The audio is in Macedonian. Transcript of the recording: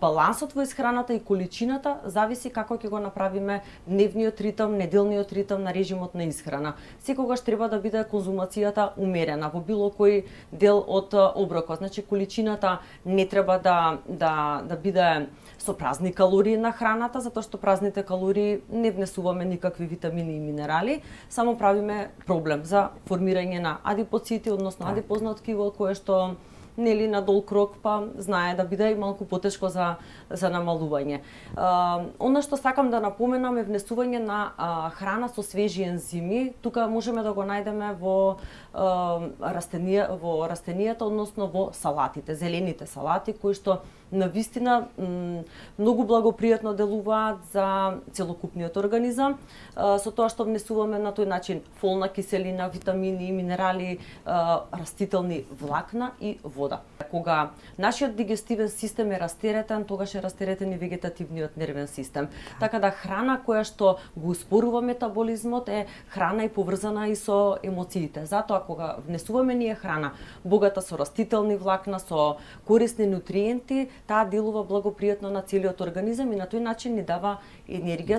Балансот во исхраната и количината зависи како ќе го направиме дневниот ритм, неделниот ритм на режимот на исхрана. Секогаш треба да биде конзумацијата умерена во било кој дел од оброкот. Значи количината не треба да биде со празни калории на храната, затоа што празните калории не внесуваме никакви витамини и минерали, само правиме проблем за формирање на адипоцити, односно адипозно ткиво кое што на дол крок, па знае да биде и малку потешко за намалување. Она што сакам да напоменам е внесување на храна со свежи ензими. Тука можеме да го најдеме во растенијата, односно во салатите, зелените салати, кои што навистина многу благопријатно делуваат за целокупниот организам, со тоа што внесуваме на тој начин фолна киселина, витамини, минерали, растителни влакна и вода. Кога нашиот дигестивен систем е растеретен, тогаш е растеретен и вегетативниот нервен систем. Така да храна која што го успорува метаболизмот е храна и поврзана и со емоциите. Затоа кога внесуваме ние храна богата со растителни влакна, со корисни нутриенти, таа делува благопријатно на целиот организам и на тој начин ни дава енергија